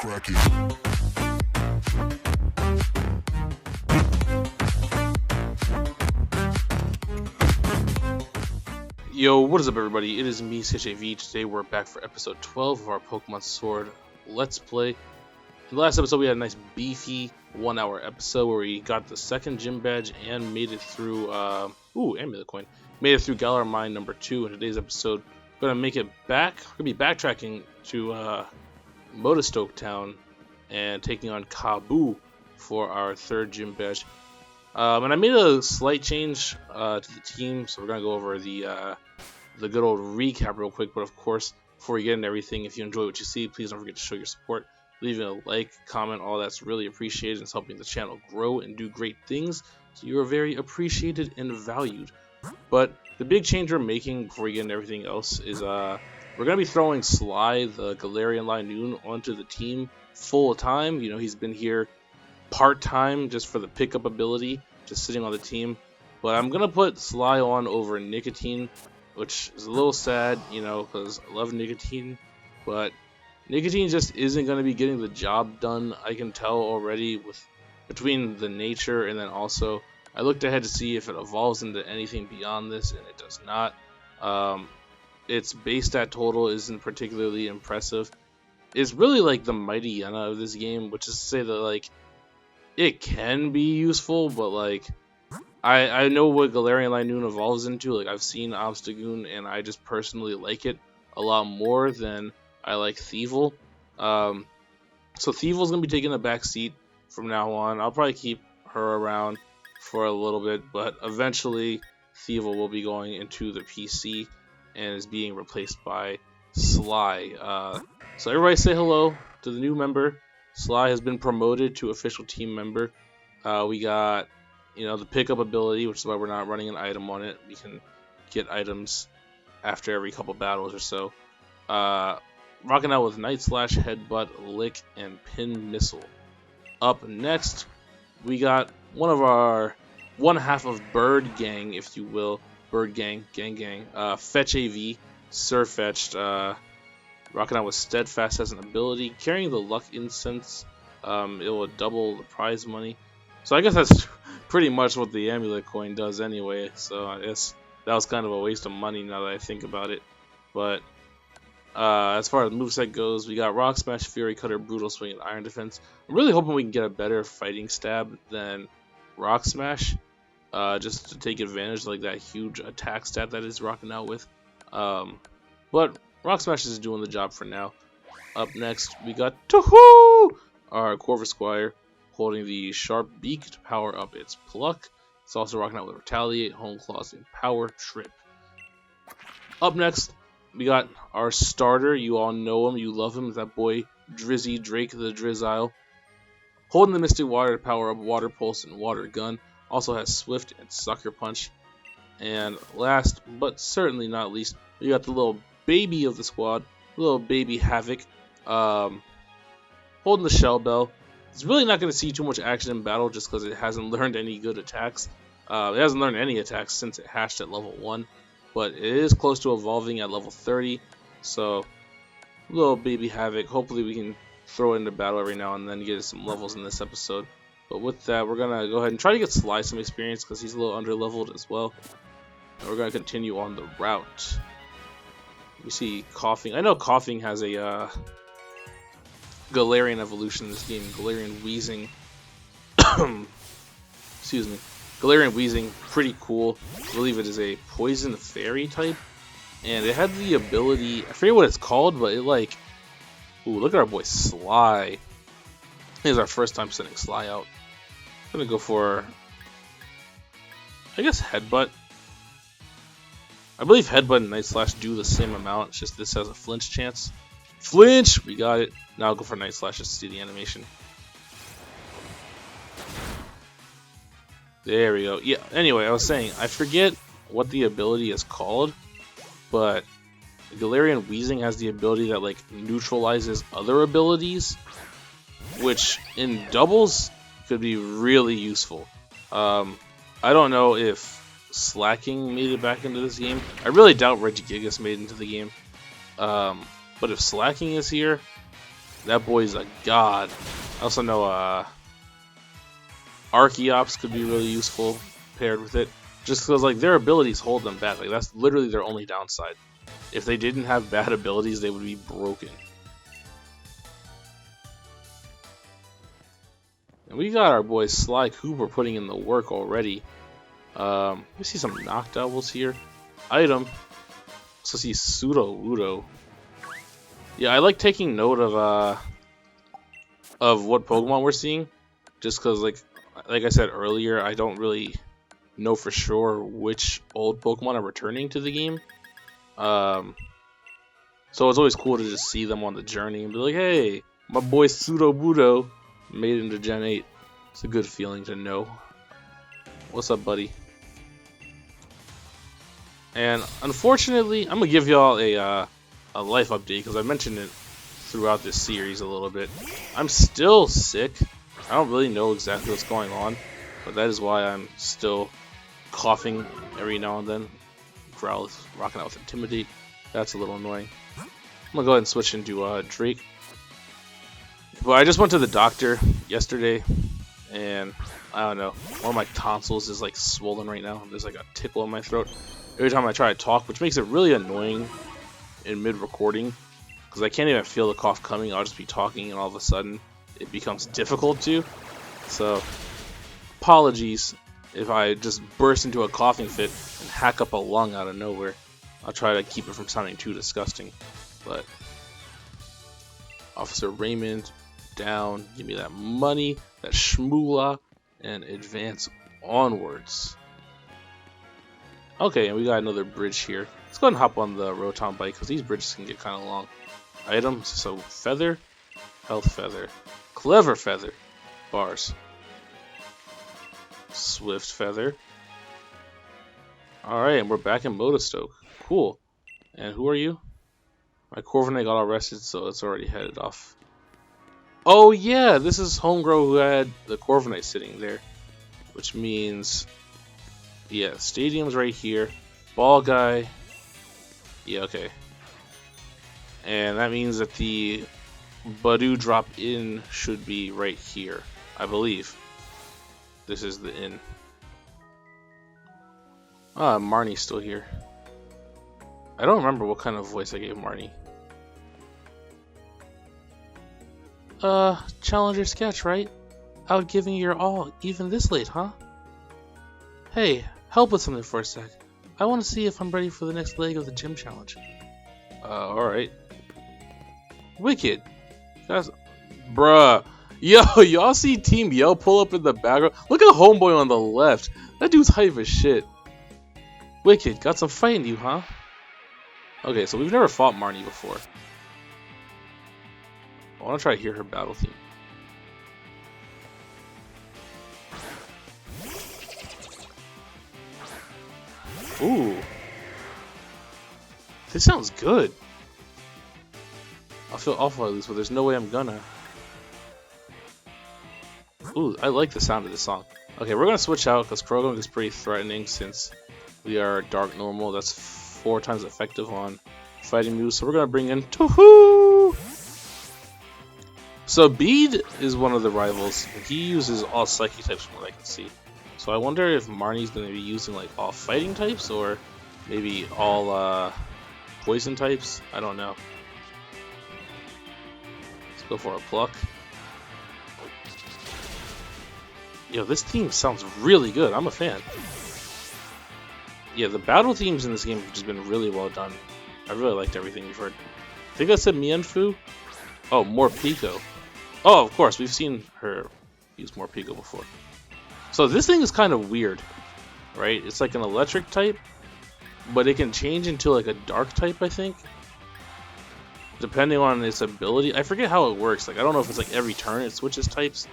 cracking. Yo, what is up everybody? It is me, CHAV. Today we're back for episode 12 of our Pokemon Sword Let's Play. In the last episode we had a nice beefy 1 hour episode where we got the second gym badge and made it through, Amulet Coin. Made it through Galar Mine number 2. In today's episode, we're going to make it back. We're going to be backtracking to Motostoke Town and taking on KABU for our third gym badge. And I made a slight change to the team, so we're going to go over the good old recap real quick. But of course, before we get into everything, if you enjoy what you see, please don't forget to show your support. Leaving a like, comment, all that's really appreciated. It's helping the channel grow and do great things, so you are very appreciated and valued. But the big change we're making before we get into everything else is we're going to be throwing Sly, the Galarian Linoon, onto the team full time. You know, he's been here part-time just for the pickup ability, just sitting on the team. But I'm gonna put Sly on over Nicotine, which is a little sad, you know, because I love Nicotine, but Nicotine just isn't gonna be getting the job done. I can tell already between the nature, and then also I looked ahead to see if it evolves into anything beyond this, and it does not. Its base stat total isn't particularly impressive. It's really like the Mighty Yana of this game, which is to say that like it can be useful, but like I know what Galarian Linoon evolves into. Like I've seen Obstagoon, and I just personally like it a lot more than I like Thievul. So Thievul's gonna be taking a back seat from now on. I'll probably keep her around for a little bit, but eventually Thievul will be going into the PC and is being replaced by Sly. So everybody say hello to the new member. Sly has been promoted to official team member. We got, you know, the pickup ability, which is why we're not running an item on it. We can get items after every couple battles or so. Rocking out with Night Slash, Headbutt, Lick, and Pin Missile. Up next, we got one half of Bird Gang, if you will. Bird Gang, Gang. Fetch AV, Surfetched, rocking out with Steadfast as an ability, carrying the Luck Incense. It will double the prize money. So I guess that's pretty much what the Amulet Coin does anyway. So I guess that was kind of a waste of money now that I think about it. But as far as moveset goes, we got Rock Smash, Fury Cutter, Brutal Swing, and Iron Defense. I'm really hoping we can get a better Fighting Stab than Rock Smash, just to take advantage of like that huge attack stat that it's rocking out with. But Rock Smash is doing the job for now. Up next, we got Toho! Our Corvisquire, holding the Sharp Beak to power up its Pluck. It's also rocking out with Retaliate, Home Claws, and Power Trip. Up next, we got our starter. You all know him, you love him, that boy Drizzy Drake the Drizzile. Holding the Mystic Water to power up Water Pulse and Water Gun. Also has Swift and Sucker Punch. And last, but certainly not least, we got the little baby of the squad, little baby Havoc, holding the Shell Bell. It's really not going to see too much action in battle just because it hasn't learned any good attacks. It hasn't learned any attacks since it hatched at level 1, but it is close to evolving at level 30. So, little baby Havoc. Hopefully we can throw it into battle every now and then, get some levels in this episode. But with that, we're going to go ahead and try to get Sly some experience because he's a little under leveled as well. And we're going to continue on the route. We see Coughing. I know Coughing has a Galarian evolution in this game. Galarian Wheezing. Excuse me. Galarian Wheezing, pretty cool. I believe it is a Poison Fairy type. And it had the ability, I forget what it's called, but it like... Ooh, look at our boy Sly. This is our first time sending Sly out. I'm going to go for... I guess Headbutt. I believe Headbutt and Night Slash do the same amount, it's just this has a flinch chance. Flinch! We got it. Now I'll go for Night Slash just to see the animation. There we go. Yeah, anyway, I was saying, I forget what the ability is called, but Galarian Wheezing has the ability that like neutralizes other abilities, which in doubles could be really useful. I don't know if Slacking made it back into this game. I really doubt Regigigas made it into the game. But if Slacking is here, That boy's a god. I also know Archeops could be really useful paired with it. Just because like their abilities hold them back. Like that's literally their only downside. If they didn't have bad abilities, they would be broken. And we got our boy Sly Cooper putting in the work already. We see some Noctowls here. Item. So see Pseudo-Wudo. Yeah, I like taking note of what Pokemon we're seeing, just because like I said earlier, I don't really know for sure which old Pokemon are returning to the game. So it's always cool to just see them on the journey and be like, hey, my boy Pseudo-Wudo made it into Gen 8. It's a good feeling to know. What's up, buddy? And unfortunately, I'm gonna give y'all a life update because I mentioned it throughout this series a little bit. I'm still sick. I don't really know exactly what's going on, but that is why I'm still coughing every now and then. Growl is rocking out with Intimidate. That's a little annoying. I'm gonna go ahead and switch into Drake. But I just went to the doctor yesterday, and I don't know. One of my tonsils is like swollen right now. There's like a tickle in my throat every time I try to talk, which makes it really annoying in mid-recording because I can't even feel the cough coming. I'll just be talking, and all of a sudden it becomes difficult to. So apologies if I just burst into a coughing fit and hack up a lung out of nowhere. I'll try to keep it from sounding too disgusting. But Officer Raymond down, give me that money, that shmoolah, and advance onwards. Okay, and we got another bridge here. Let's go ahead and hop on the Rotom bike because these bridges can get kind of long. Items, so feather, health feather, clever feather, bars, swift feather. Alright, and we're back in Motostoke. Cool. And who are you? My Corviknight got all rested, so it's already headed off. Oh yeah, this is Homegrow who had the Corviknight sitting there. Which means, yeah, stadium's right here. Ball guy. Yeah, okay. And that means that the Badoo drop in should be right here, I believe. This is the inn. Ah, Marnie's still here. I don't remember what kind of voice I gave Marnie. Challenger sketch, right? Out giving your all, even this late, huh? Hey, help with something for a sec. I want to see if I'm ready for the next leg of the gym challenge. Alright. Wicked. That's... Bruh. Yo, y'all see Team Yo pull up in the background? Look at Homeboy on the left. That dude's hype as shit. Wicked, got some fight in you, huh? Okay, so we've never fought Marnie before. I want to try to hear her battle theme. Ooh. This sounds good. I'll feel awful at this, but there's no way I'm gonna. Ooh, I like the sound of this song. Okay, we're gonna switch out because Croagunk is pretty threatening since we are Dark Normal. That's 4 times effective on fighting moves, so we're gonna bring in Toho! So Bede is one of the rivals. He uses all Psychic types from what I can see. So I wonder if Marnie's gonna be using like all fighting types or maybe all poison types. I don't know. Let's go for a pluck. Yo, this theme sounds really good. I'm a fan. Yeah, the battle themes in this game have just been really well done. I really liked everything we've heard. I think I said Mienfoo? Oh, more Pico. Oh, of course, we've seen her use more Pico before. So this thing is kind of weird, right? It's like an electric type, but it can change into like a dark type, I think. Depending on its ability. I forget how it works. Like, I don't know if it's like every turn it switches types,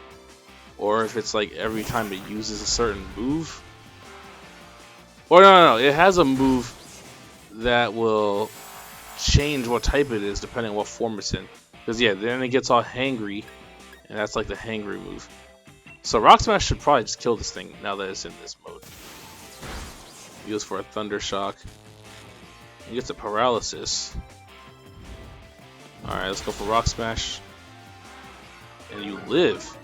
or if it's like every time it uses a certain move. Or no, it has a move that will change what type it is depending on what form it's in. Because yeah, then it gets all hangry, and that's like the hangry move. So Rock Smash should probably just kill this thing now that it's in this mode. He goes for a Thunder Shock. He gets a Paralysis. Alright, let's go for Rock Smash. and you live.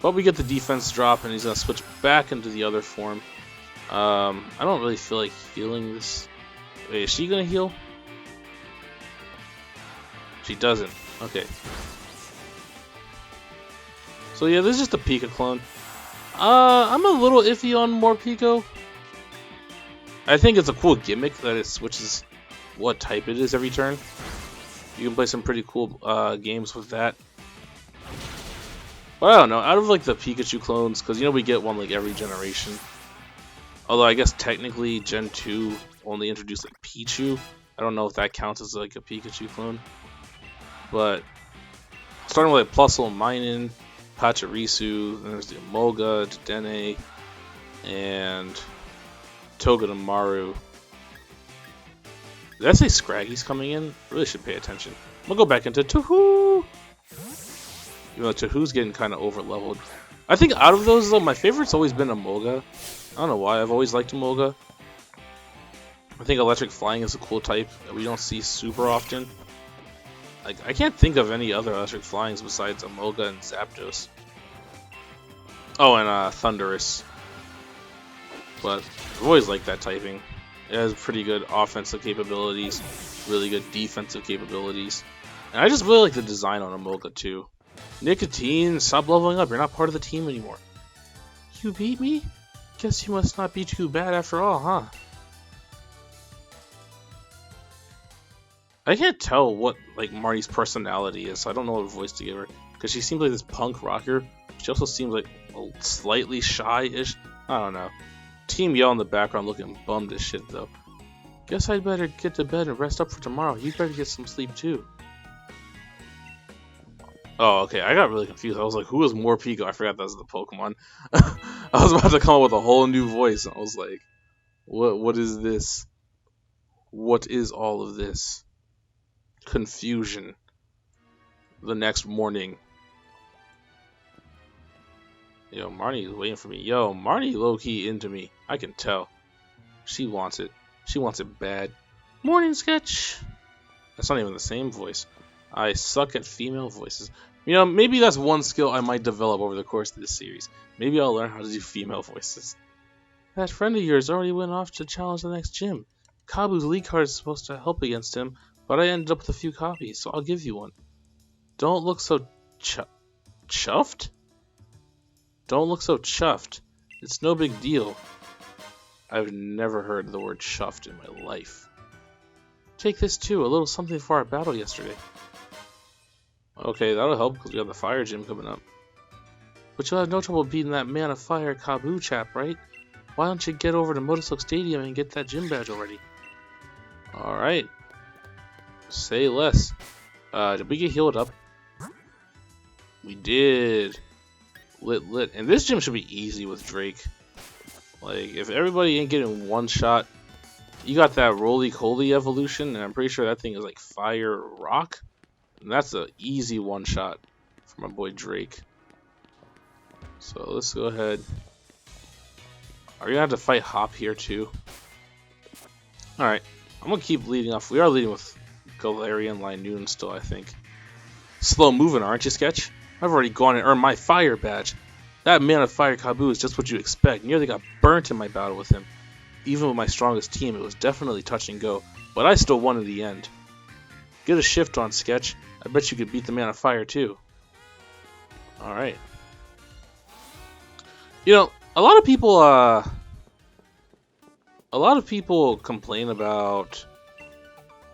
But we get the defense drop, and he's gonna switch back into the other form. I don't really feel like healing this. Wait, is she gonna heal? She doesn't. Okay. So yeah, this is just a Pika clone. I'm a little iffy on more Pico. I think it's a cool gimmick that it switches what type it is every turn. You can play some pretty cool games with that. But I don't know, out of like the Pikachu clones, because you know we get one like every generation. Although I guess technically Gen 2 only introduced like Pichu. I don't know if that counts as like a Pikachu clone. But starting with like Plusle, Minun, Pachirisu, then there's the Emolga, Dedenne, and Togedemaru. Did I say Scraggy's coming in? Really should pay attention. I'm gonna go back into Touhou! Even though Touhou's getting kind of over-leveled. I think out of those, though, my favorite's always been Emolga. I don't know why, I've always liked Emolga. I think Electric Flying is a cool type that we don't see super often. Like, I can't think of any other Electric Flyings besides Emolga and Zapdos. Oh, and Thundurus. But I've always liked that typing. It has pretty good offensive capabilities, really good defensive capabilities. And I just really like the design on Emolga too. Nicotine, stop leveling up, you're not part of the team anymore. You beat me? Guess you must not be too bad after all, huh? I can't tell what like Marnie's personality is, so I don't know what voice to give her. Because she seems like this punk rocker. She also seems like slightly shy-ish. I don't know. Team Yell in the background looking bummed as shit though. Guess I'd better get to bed and rest up for tomorrow. You better get some sleep too. Oh, okay. I got really confused. I was like, who is more Pico? I forgot that was the Pokemon. I was about to come up with a whole new voice. And I was like, what is this? What is all of this? Confusion. The next morning. Yo, Marnie's waiting for me. Yo, Marnie low-key into me. I can tell. She wants it. She wants it bad. Morning sketch. That's not even the same voice. I suck at female voices. You know, maybe that's one skill I might develop over the course of this series. Maybe I'll learn how to do female voices. That friend of yours already went off to challenge the next gym. KABU's league card is supposed to help against him, but I ended up with a few copies, so I'll give you one. Don't look so chuffed? Don't look so chuffed. It's no big deal. I've never heard the word chuffed in my life. Take this too, a little something for our battle yesterday. Okay, that'll help because we have the fire gym coming up. But you'll have no trouble beating that man of fire KABU chap, right? Why don't you get over to Motorsilk Stadium and get that gym badge already? Alright. Say less. Did we get healed up? We did. Lit. And this gym should be easy with Drake. Like, if everybody ain't getting one shot, you got that roly-coly evolution, and I'm pretty sure that thing is like fire rock. And that's an easy one shot for my boy Drake. So let's go ahead. Are you gonna have to fight Hop here too? Alright, I'm gonna keep leading off. We are leading with Galarian Linoon still, I think. Slow moving, aren't you, Sketch? I've already gone and earned my fire badge. That man of fire KABU is just what you expect. Nearly got burnt in my battle with him. Even with my strongest team, it was definitely touch and go, but I still won in the end. Get a shift on, Sketch. I bet you could beat the man of fire too. Alright. You know, a lot of people complain about,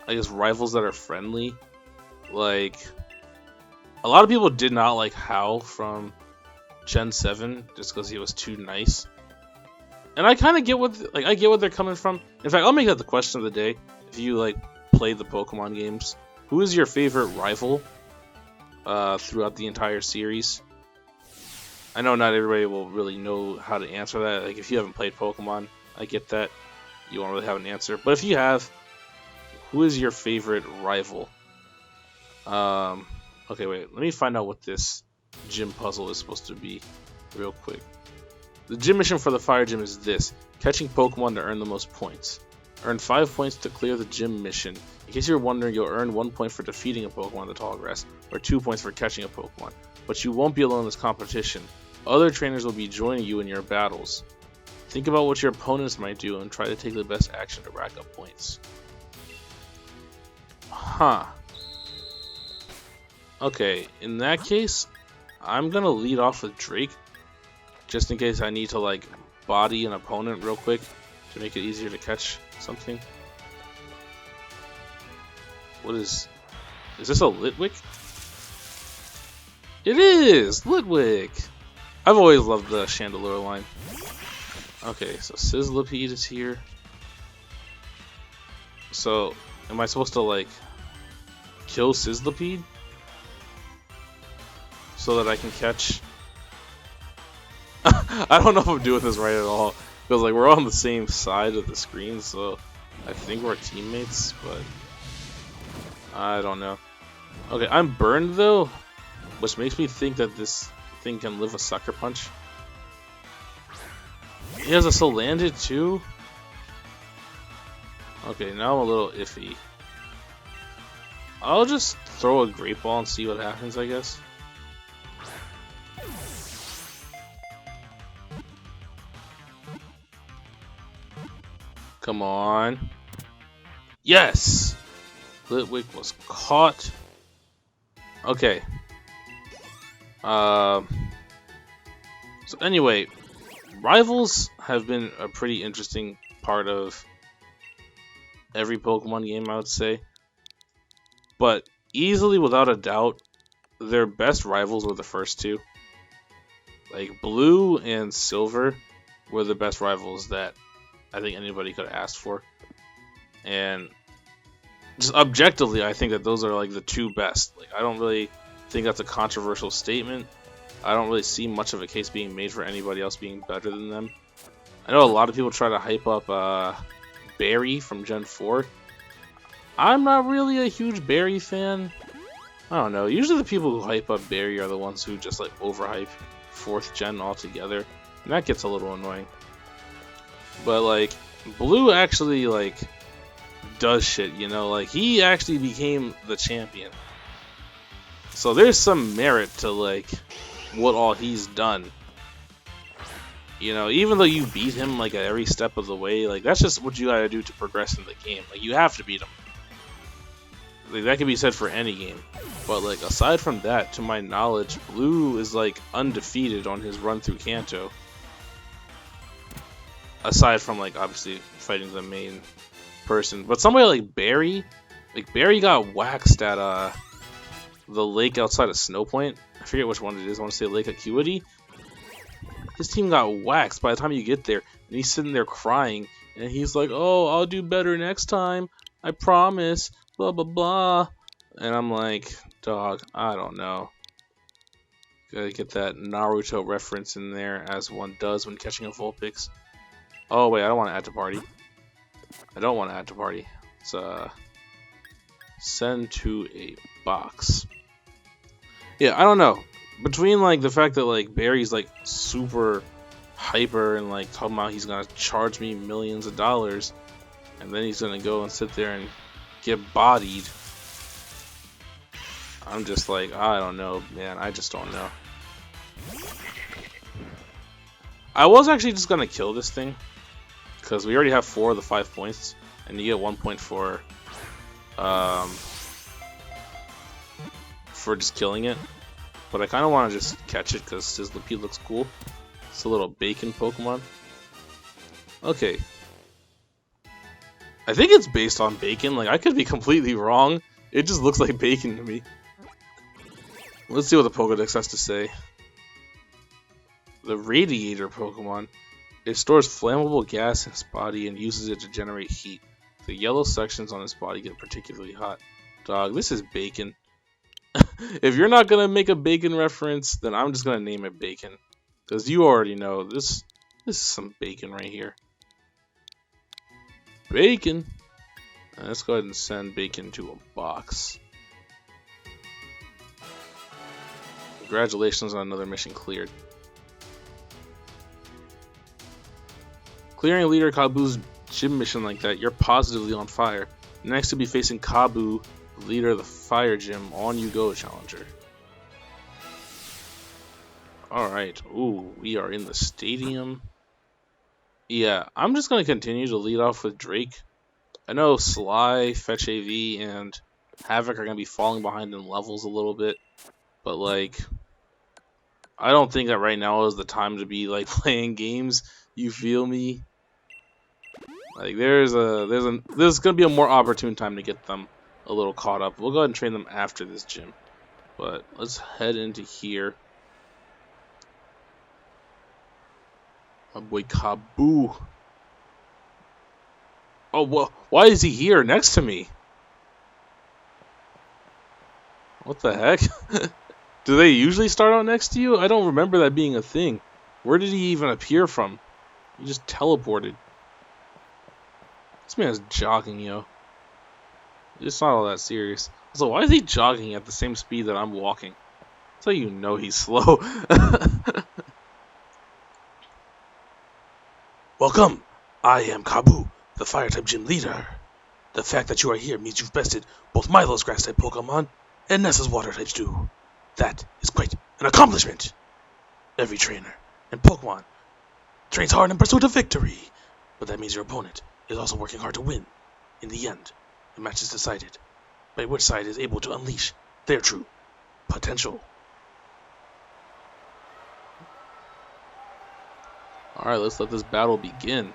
I guess, rivals that are friendly. Like, a lot of people did not like Hal from Gen 7 just because he was too nice. And I kind of get what, I get what they're coming from. In fact, I'll make that the question of the day. If you, like, play the Pokemon games, who is your favorite rival throughout the entire series? I know not everybody will really know how to answer that. Like, if you haven't played Pokemon, I get that. You won't really have an answer. But if you have, who is your favorite rival? Okay, wait. Let me find out what this gym puzzle is supposed to be real quick. The gym mission for the fire gym is this. Catching Pokemon to earn the most points. Earn 5 points to clear the gym mission. In case you're wondering, you'll earn 1 point for defeating a Pokemon in the tall grass, or 2 points for catching a Pokemon. But you won't be alone in this competition. Other trainers will be joining you in your battles. Think about what your opponents might do and try to take the best action to rack up points. Huh. Okay, in that case, I'm gonna lead off with Drake, just in case I need to like body an opponent real quick to make it easier to catch something. What is this a Ludwig? It is! Ludwig! I've always loved the Chandelier line. Okay, so Sizzlipede is here. So, am I supposed to like kill Sizzlipede so that I can catch? I don't know if I'm doing this right at all, because like we're on the same side of the screen, so I think we're teammates, but I don't know. Okay, I'm burned though, which makes me think that this thing can live a sucker punch. He has a Salandit too? Okay, now I'm a little iffy. I'll just throw a Great Ball and see what happens, I guess. Come on. Yes! Ludwig was caught. Okay. So anyway, rivals have been a pretty interesting part of every Pokemon game, I would say. But easily, without a doubt, their best rivals were the first two. Like, Blue and Silver were the best rivals that I think anybody could have asked for. And just objectively, I think that those are like the two best. Like, I don't really think that's a controversial statement. I don't really see much of a case being made for anybody else being better than them. I know a lot of people try to hype up Barry from Gen 4. I'm not really a huge Barry fan. I don't know. Usually the people who hype up Barry are the ones who just like overhype 4th gen altogether. And that gets a little annoying. But like, Blue actually like does shit, you know? Like, he actually became the champion. So there's some merit to like what all he's done. You know, even though you beat him like at every step of the way, like that's just what you gotta do to progress in the game. Like, you have to beat him. Like, that can be said for any game. But like, aside from that, to my knowledge, Blue is like undefeated on his run through Kanto. Aside from like obviously fighting the main person. But somebody like Barry got waxed at the lake outside of Snowpoint. I forget which one it is. I want to say Lake Acuity. His team got waxed by the time you get there, and he's sitting there crying, and he's like, "Oh, I'll do better next time. I promise." Blah blah blah. And I'm like, dog, I don't know. Gotta get that Naruto reference in there, as one does when catching a Vulpix. Oh wait, I don't want to add to party. I don't want to add to party. It's send to a box. Yeah, I don't know. Between like the fact that like Barry's like super hyper and like talking about he's gonna charge me millions of dollars, and then he's gonna go and sit there and get bodied. I'm just like, I don't know, man. I just don't know. I was actually just gonna kill this thing because we already have 4 of the 5 points, and you get 1 point for just killing it. But I kind of want to just catch it because Sizzlipede looks cool. It's a little bacon Pokemon. Okay. I think it's based on bacon. Like, I could be completely wrong. It just looks like bacon to me. Let's see what the Pokedex has to say. The Radiator Pokemon. It stores flammable gas in its body and uses it to generate heat. The yellow sections on its body get particularly hot. Dog, this is bacon. If you're not gonna make a bacon reference, then I'm just gonna name it bacon. Because you already know, this is some bacon right here. Bacon! Let's go ahead and send bacon to a box. Congratulations on another mission cleared. Clearing leader KABU's gym mission like that, you're positively on fire. Next you'll be facing KABU, the leader of the fire gym. On you go, challenger. Alright, ooh, we are in the stadium. Yeah, I'm just gonna continue to lead off with Drake. I know Sly, Fetch AV, and Havoc are gonna be falling behind in levels a little bit, but like, I don't think that right now is the time to be like playing games. You feel me? Like there's gonna be a more opportune time to get them a little caught up. We'll go ahead and train them after this gym, but let's head into here. My boy KABU. Oh, well, why is he here next to me? What the heck? Do they usually start out next to you? I don't remember that being a thing. Where did he even appear from? He just teleported. This man is jogging, yo. It's not all that serious. So why is he jogging at the same speed that I'm walking? That's how you know he's slow. Welcome. I am KABU, the fire-type gym leader. The fact that you are here means you've bested both Milo's grass-type Pokemon and Nessa's water-types too. That is quite an accomplishment. Every trainer and Pokemon trains hard in pursuit of victory, but that means your opponent is also working hard to win. In the end, the match is decided by which side is able to unleash their true potential. Alright, let's let this battle begin.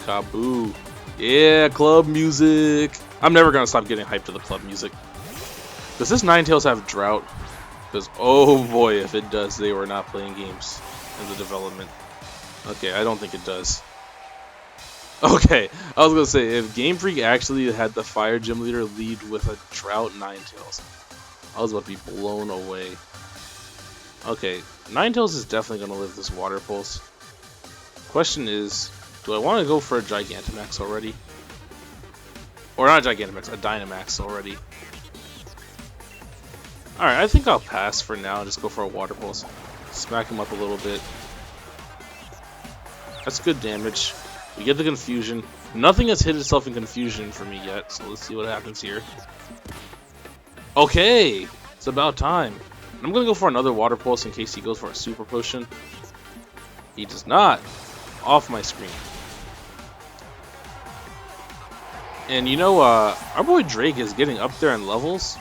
KABU. Yeah, club music. I'm never gonna stop getting hyped to the club music. Does this Ninetales have drought? Because, oh boy, if it does, they were not playing games in the development. Okay, I don't think it does. Okay, I was gonna say, if Game Freak actually had the Fire Gym Leader lead with a drought Ninetales, I was about to be blown away. Okay, Ninetales is definitely gonna live this Water Pulse. Question is, do I want to go for a Gigantamax already? Or not a Gigantamax, a Dynamax already. Alright, I think I'll pass for now and just go for a Water Pulse. Smack him up a little bit. That's good damage. We get the Confusion. Nothing has hit itself in Confusion for me yet, so let's see what happens here. Okay! It's about time. I'm gonna go for another Water Pulse in case he goes for a Super Potion. He does not. Off my screen. And you know, our boy Drake is getting up there in levels.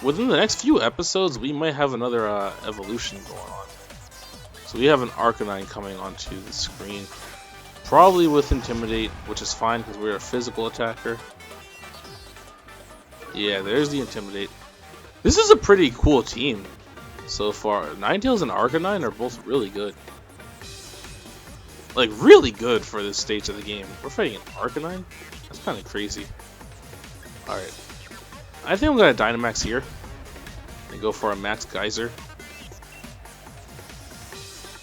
Within the next few episodes, we might have another evolution going on. So we have an Arcanine coming onto the screen. Probably with Intimidate, which is fine because we're a physical attacker. Yeah, there's the Intimidate. This is a pretty cool team so far. Ninetales and Arcanine are both really good. Like, really good for this stage of the game. We're fighting an Arcanine? That's kind of crazy. Alright. I think I'm going to Dynamax here. And go for a Max Geyser.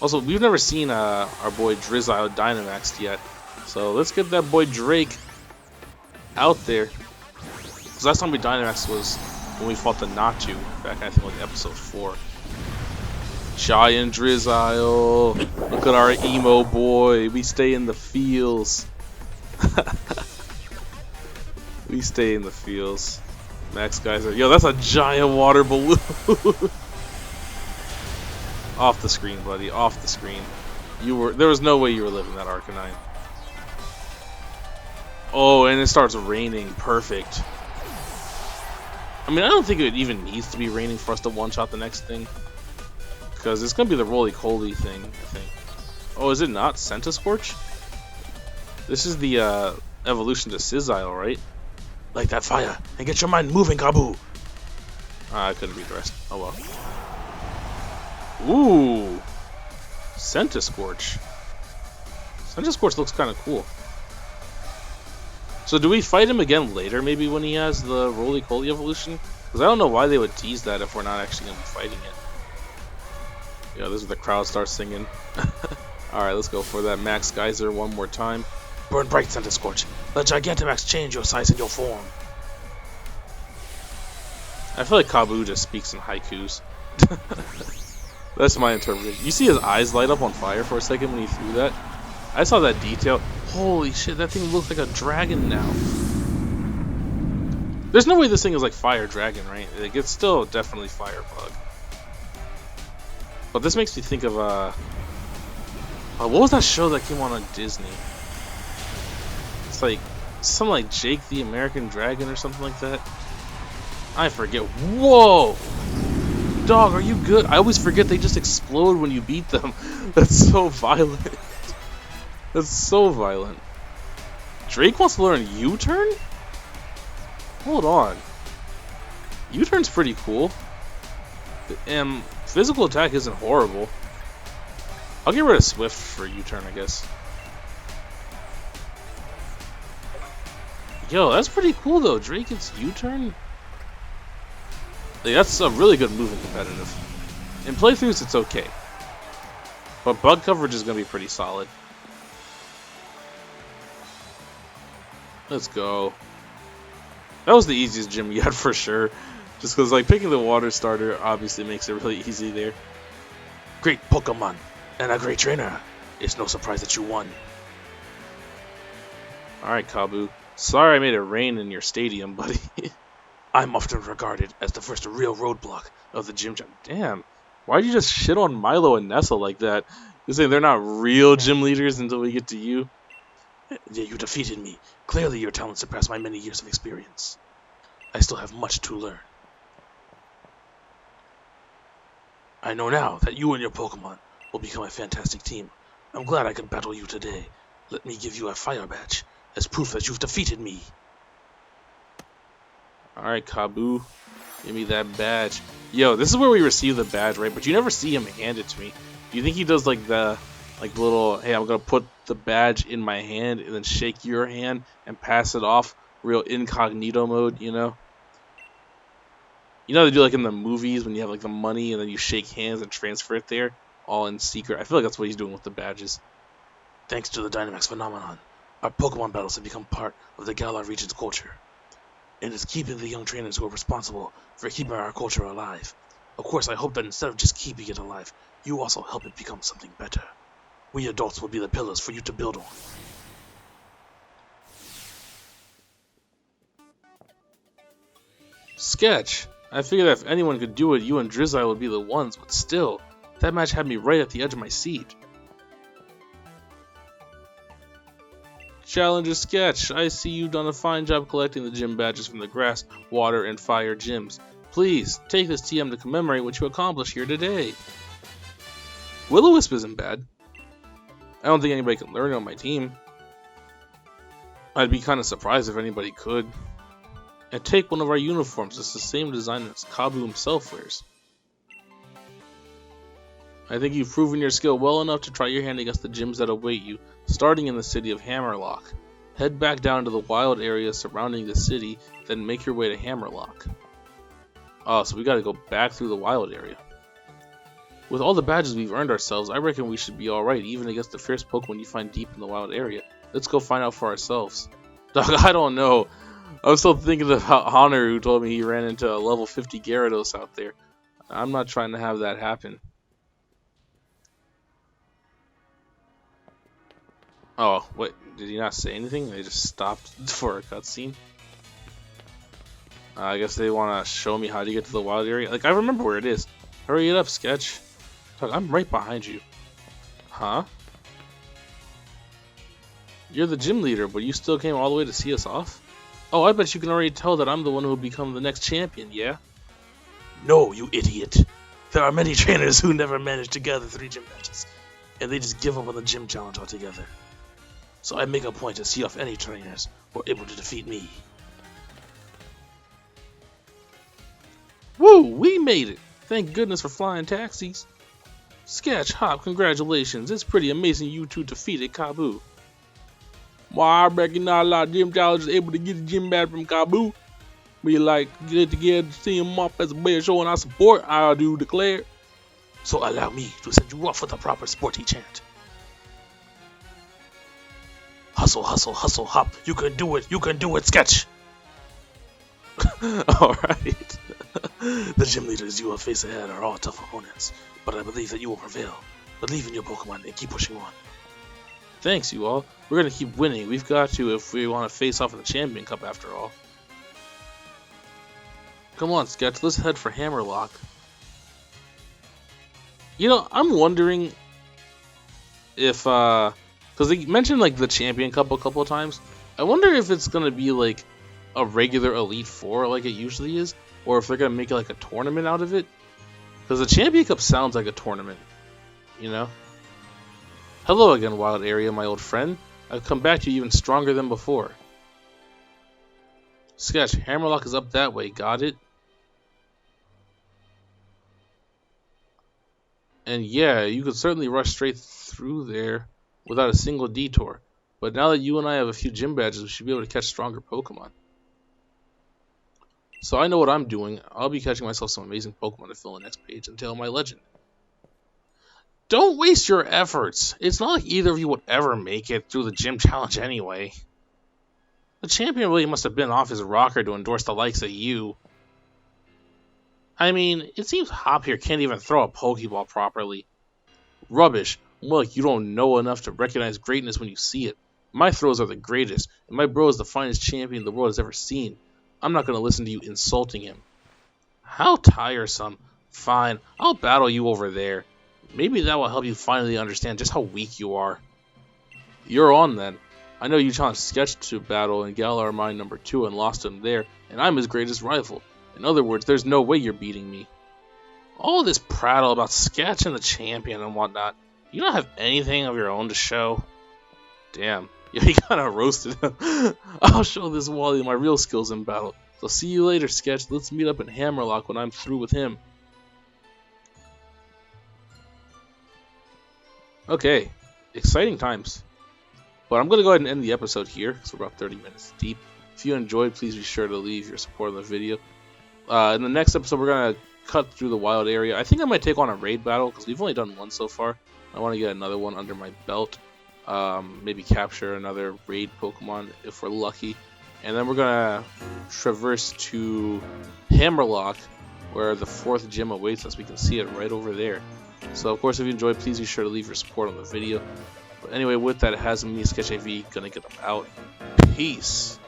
Also, we've never seen our boy Drizzile Dynamaxed yet. So let's get that boy Drake out there. Because last time we Dynamaxed was when we fought the Natu back, I think, like episode 4. Giant Drizzile. Look at our emo boy. We stay in the fields. We stay in the fields. Max Geyser. Yo, that's a giant water balloon. Off the screen, buddy. Off the screen. There was no way you were living that Arcanine. Oh, and it starts raining. Perfect. I mean, I don't think it even needs to be raining for us to one-shot the next thing. Because it's going to be the roly-coly thing, I think. Oh, is it not? Centiskorch? This is the evolution to Scyther, right? Like that fire, and get your mind moving, KABU. I couldn't read the rest. Oh well. Ooh! Centiskorch. Centiskorch looks kind of cool. So do we fight him again later, maybe when he has the roly-coly evolution? Because I don't know why they would tease that if we're not actually going to be fighting it. Yeah, this is the crowd starts singing. Alright, let's go for that Max Geyser one more time. Burn bright, Centiskorch. Let Gigantamax change your size and your form. I feel like KABU just speaks in haikus. That's my interpretation. You see his eyes light up on fire for a second when he threw that? I saw that detail. Holy shit, that thing looks like a dragon now. There's no way this thing is like fire dragon, right? Like, it's still definitely fire bug. But this makes me think of what was that show that came on Disney? It's like something like Jake the American Dragon or something like that. I forget. Whoa! Dog, are you good? I always forget they just explode when you beat them. That's so violent. That's so violent. Drake wants to learn U-turn? Hold on. U-turn's pretty cool. And physical attack isn't horrible. I'll get rid of Swift for U-turn, I guess. Yo, that's pretty cool though. Drake gets U-turn? Like, that's a really good move in competitive. In playthroughs, it's okay. But bug coverage is going to be pretty solid. Let's go. That was the easiest gym yet for sure. Just because like picking the water starter obviously makes it really easy there. Great Pokemon and a great trainer. It's no surprise that you won. Alright, KABU. Sorry I made it rain in your stadium, buddy. I'm often regarded as the first real roadblock of the gym. Damn. Why'd you just shit on Milo and Nessa like that? You're saying they're not real gym leaders until we get to you? Yeah, you defeated me. Clearly your talent surpassed my many years of experience. I still have much to learn. I know now that you and your Pokemon will become a fantastic team. I'm glad I could battle you today. Let me give you a fire badge as proof that you've defeated me. Alright, KABU. Give me that badge. Yo, this is where we receive the badge, right? But you never see him hand it to me. Do you think he does like the little, hey, I'm gonna put the badge in my hand and then shake your hand and pass it off, real incognito mode, you know? You know they do like in the movies when you have like the money and then you shake hands and transfer it there, all in secret. I feel like that's what he's doing with the badges. Thanks to the Dynamax phenomenon, our Pokemon battles have become part of the Galar region's culture. And it's keeping the young trainers who are responsible for keeping our culture alive. Of course, I hope that instead of just keeping it alive, you also help it become something better. We adults will be the pillars for you to build on. Sketch. I figured that if anyone could do it, you and Drizzile would be the ones, but still, that match had me right at the edge of my seat. Challenger Sketch, I see you've done a fine job collecting the gym badges from the grass, water, and fire gyms. Please, take this TM to commemorate what you accomplished here today. Will-O-Wisp isn't bad. I don't think anybody can learn it on my team. I'd be kind of surprised if anybody could. And take one of our uniforms, it's the same design as KABU himself wears. I think you've proven your skill well enough to try your hand against the gyms that await you, starting in the city of Hammerlock. Head back down to the wild areas surrounding the city, then make your way to Hammerlock. Oh, so we gotta go back through the wild area. With all the badges we've earned ourselves, I reckon we should be alright even against the fierce Pokemon you find deep in the wild area. Let's go find out for ourselves. Dog, I don't know. I'm still thinking about Honor, who told me he ran into a level 50 Gyarados out there. I'm not trying to have that happen. Oh, wait, did he not say anything? They just stopped for a cutscene? I guess they want to show me how to get to the wild area. Like, I remember where it is. Hurry it up, Sketch. Dog, I'm right behind you. Huh? You're the gym leader, but you still came all the way to see us off? Oh, I bet you can already tell that I'm the one who will become the next champion, yeah? No, you idiot. There are many trainers who never manage to gather 3 gym badges, and they just give up on the gym challenge altogether. So I make a point to see off any trainers who are able to defeat me. Woo, we made it! Thank goodness for flying taxis. Sketch, Hop, congratulations. It's pretty amazing you two defeated KABU. Why, I reckon not a lot of gym challengers able to get a gym badge from KABU. We like get it together to see him off as a way of showing our support, I do declare. So allow me to send you off with a proper sporty chant. Hustle, hustle, hustle, Hop. You can do it, Sketch. Alright. The gym leaders you will face ahead are all tough opponents, but I believe that you will prevail. Believe in your Pokemon and keep pushing on. Thanks, you all. We're gonna keep winning. We've got to if we want to face off in the Champion Cup after all. Come on, Sketch. Let's head for Hammerlock. You know, I'm wondering if, because they mentioned like the Champion Cup a couple of times. I wonder if it's gonna be like a regular Elite Four like it usually is, or if they're gonna make it like a tournament out of it. Because the Champion Cup sounds like a tournament, you know. Hello again, Wild Area, my old friend. I've come back to you even stronger than before. Sketch, Hammerlock is up that way. Got it? And yeah, you could certainly rush straight through there without a single detour. But now that you and I have a few gym badges, we should be able to catch stronger Pokemon. So I know what I'm doing. I'll be catching myself some amazing Pokemon to fill the next page and tell my legend. Don't waste your efforts. It's not like either of you would ever make it through the gym challenge anyway. The champion really must have been off his rocker to endorse the likes of you. I mean, it seems Hop here can't even throw a Pokeball properly. Rubbish. More like you don't know enough to recognize greatness when you see it. My throws are the greatest, and my bro is the finest champion the world has ever seen. I'm not going to listen to you insulting him. How tiresome. Fine, I'll battle you over there. Maybe that will help you finally understand just how weak you are. You're on then. I know you challenged Sketch to battle in Galar Mine number 2 and lost him there, and I'm his greatest rival. In other words, there's no way you're beating me. All this prattle about Sketch and the champion and whatnot, you don't have anything of your own to show? Damn, yeah, he kinda roasted him. I'll show this Wally my real skills in battle. So see you later, Sketch. Let's meet up in Hammerlock when I'm through with him. Okay, exciting times. But I'm going to go ahead and end the episode here, because we're about 30 minutes deep. If you enjoyed, please be sure to leave your support on the video. In the next episode, we're going to cut through the wild area. I think I might take on a raid battle, because we've only done one so far. I want to get another one under my belt. Maybe capture another raid Pokemon if we're lucky. And then we're going to traverse to Hammerlock, where the 4th gym awaits us. We can see it right over there. So, of course, if you enjoyed, please be sure to leave your support on the video. But anyway, with that, it has me, SketchAV, gonna get them out. Peace.